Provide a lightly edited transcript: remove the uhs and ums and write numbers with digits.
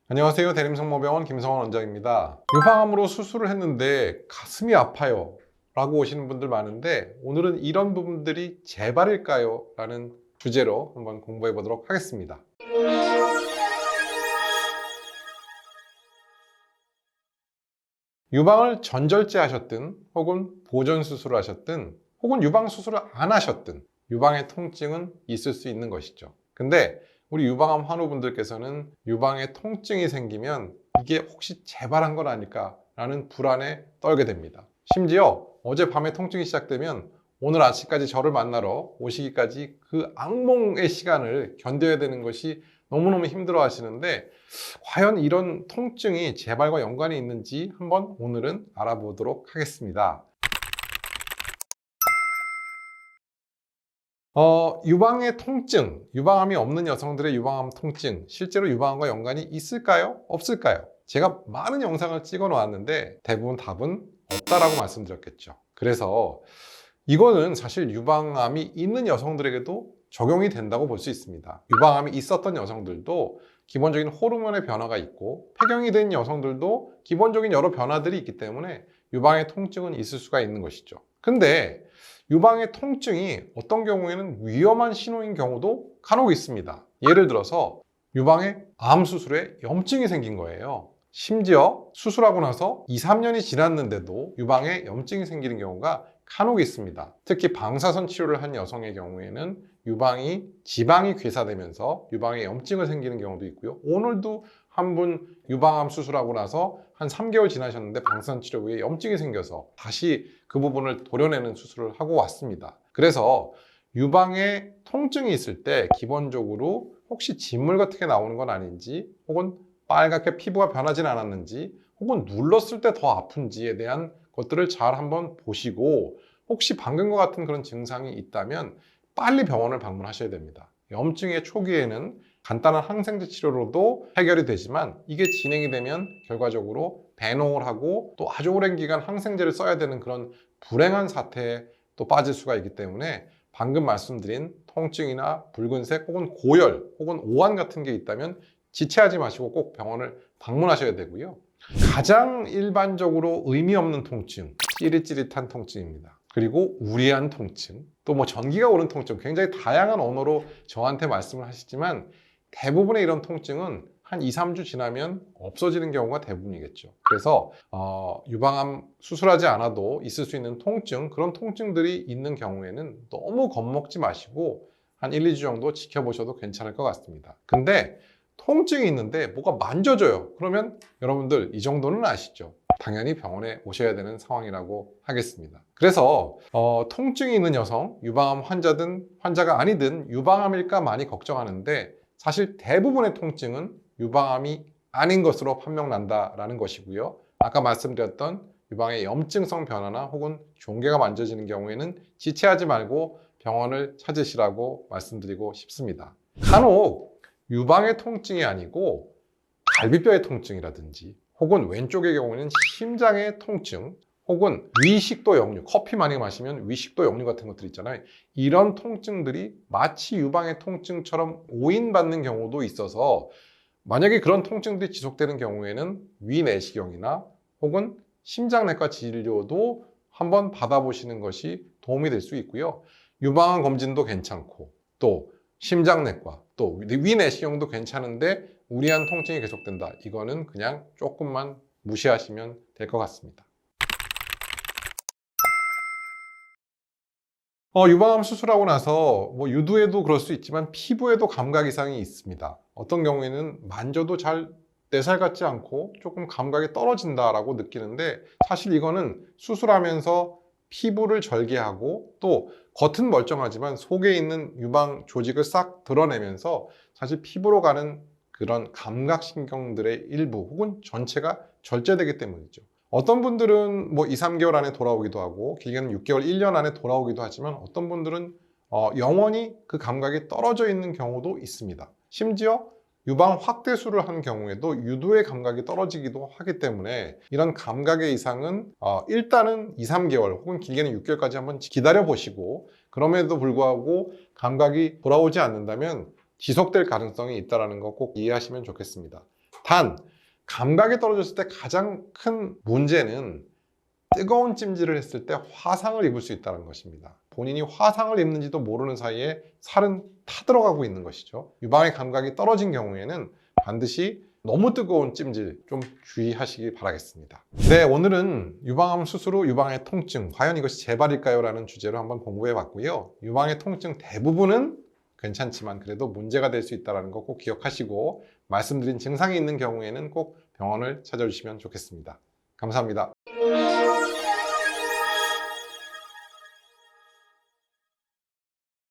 안녕하세요. 대림성모병원 김성원 원장입니다. 유방암으로 수술을 했는데 가슴이 아파요 라고 오시는 분들 많은데, 오늘은 이런 부분들이 재발일까요? 라는 주제로 한번 공부해 보도록 하겠습니다. 유방을 전절제 하셨든 혹은 보존 수술을 하셨든 혹은 유방 수술을 안 하셨든 유방의 통증은 있을 수 있는 것이죠. 근데 우리 유방암 환우분들께서는 유방에 통증이 생기면 이게 혹시 재발한 건 아닐까 라는 불안에 떨게 됩니다. 심지어 어젯밤에 통증이 시작되면 오늘 아침까지 저를 만나러 오시기까지 그 악몽의 시간을 견뎌야 되는 것이 너무너무 힘들어 하시는데, 과연 이런 통증이 재발과 연관이 있는지 한번 오늘은 알아보도록 하겠습니다. 유방의 통증, 유방암이 없는 여성들의 유방암 통증, 실제로 유방암과 연관이 있을까요? 없을까요? 제가 많은 영상을 찍어 놓았는데 대부분 답은 없다라고 말씀드렸겠죠. 그래서 이거는 사실 유방암이 있는 여성들에게도 적용이 된다고 볼 수 있습니다. 유방암이 있었던 여성들도 기본적인 호르몬의 변화가 있고, 폐경이 된 여성들도 기본적인 여러 변화들이 있기 때문에 유방의 통증은 있을 수가 있는 것이죠. 근데 유방의 통증이 어떤 경우에는 위험한 신호인 경우도 간혹 있습니다. 예를 들어서 유방에 암 수술에 염증이 생긴 거예요. 심지어 수술하고 나서 2, 3년이 지났는데도 유방에 염증이 생기는 경우가 간혹 있습니다. 특히 방사선 치료를 한 여성의 경우에는 유방이 지방이 괴사되면서 유방에 염증을 생기는 경우도 있고요. 오늘도 한 분 유방암 수술하고 나서 한 3개월 지나셨는데 방사선 치료 후에 염증이 생겨서 다시 그 부분을 도려내는 수술을 하고 왔습니다. 그래서 유방에 통증이 있을 때 기본적으로 혹시 진물 같은 게 나오는 건 아닌지, 혹은 빨갛게 피부가 변하진 않았는지, 혹은 눌렀을 때 더 아픈지에 대한 것들을 잘 한번 보시고, 혹시 방금과 같은 그런 증상이 있다면 빨리 병원을 방문하셔야 됩니다. 염증의 초기에는 간단한 항생제 치료로도 해결이 되지만, 이게 진행이 되면 결과적으로 배농을 하고 또 아주 오랜 기간 항생제를 써야 되는 그런 불행한 사태에 또 빠질 수가 있기 때문에, 방금 말씀드린 통증이나 붉은색 혹은 고열 혹은 오한 같은 게 있다면 지체하지 마시고 꼭 병원을 방문하셔야 되고요. 가장 일반적으로 의미 없는 통증, 찌릿찌릿한 통증입니다. 그리고 우리한 통증, 또 뭐 전기가 오는 통증, 굉장히 다양한 언어로 저한테 말씀을 하시지만 대부분의 이런 통증은 한 2, 3주 지나면 없어지는 경우가 대부분이겠죠. 그래서 유방암 수술하지 않아도 있을 수 있는 통증, 그런 통증들이 있는 경우에는 너무 겁먹지 마시고 한 1, 2주 정도 지켜보셔도 괜찮을 것 같습니다. 근데 통증이 있는데 뭐가 만져져요. 그러면 여러분들 이 정도는 아시죠? 당연히 병원에 오셔야 되는 상황이라고 하겠습니다. 그래서 통증이 있는 여성, 유방암 환자든 환자가 아니든 유방암일까 많이 걱정하는데, 사실 대부분의 통증은 유방암이 아닌 것으로 판명난다라는 것이고요. 아까 말씀드렸던 유방의 염증성 변화나 혹은 종괴가 만져지는 경우에는 지체하지 말고 병원을 찾으시라고 말씀드리고 싶습니다. 간혹 유방의 통증이 아니고 갈비뼈의 통증이라든지, 혹은 왼쪽의 경우에는 심장의 통증, 혹은 위식도 역류, 커피 많이 마시면 위식도 역류 같은 것들 있잖아요. 이런 통증들이 마치 유방의 통증처럼 오인받는 경우도 있어서, 만약에 그런 통증들이 지속되는 경우에는 위내시경이나 혹은 심장내과 진료도 한번 받아보시는 것이 도움이 될 수 있고요. 유방암 검진도 괜찮고, 또 심장내과, 또 위내시경도 괜찮은데 우리한 통증이 계속된다. 이거는 그냥 조금만 무시하시면 될 것 같습니다. 유방암 수술하고 나서 뭐 유두에도 그럴 수 있지만 피부에도 감각 이상이 있습니다. 어떤 경우에는 만져도 잘 내 살 같지 않고 조금 감각이 떨어진다라고 느끼는데, 사실 이거는 수술하면서 피부를 절개하고 또 겉은 멀쩡하지만 속에 있는 유방 조직을 싹 드러내면서 사실 피부로 가는 그런 감각신경들의 일부 혹은 전체가 절제되기 때문이죠. 어떤 분들은 뭐 2, 3개월 안에 돌아오기도 하고, 길게는 6개월, 1년 안에 돌아오기도 하지만, 어떤 분들은 영원히 그 감각이 떨어져 있는 경우도 있습니다. 심지어 유방 확대술을 한 경우에도 유두의 감각이 떨어지기도 하기 때문에, 이런 감각의 이상은 일단은 2, 3개월 혹은 길게는 6개월까지 한번 기다려 보시고, 그럼에도 불구하고 감각이 돌아오지 않는다면 지속될 가능성이 있다는 거 꼭 이해하시면 좋겠습니다. 단 감각이 떨어졌을 때 가장 큰 문제는 뜨거운 찜질을 했을 때 화상을 입을 수 있다는 것입니다. 본인이 화상을 입는지도 모르는 사이에 살은 타들어가고 있는 것이죠. 유방의 감각이 떨어진 경우에는 반드시 너무 뜨거운 찜질 좀 주의하시기 바라겠습니다. 네, 오늘은 유방암 수술 후 유방의 통증, 과연 이것이 재발일까요? 라는 주제로 한번 공부해 봤고요. 유방의 통증 대부분은 괜찮지만 그래도 문제가 될 수 있다는 거 꼭 기억하시고, 말씀드린 증상이 있는 경우에는 꼭 병원을 찾아주시면 좋겠습니다. 감사합니다.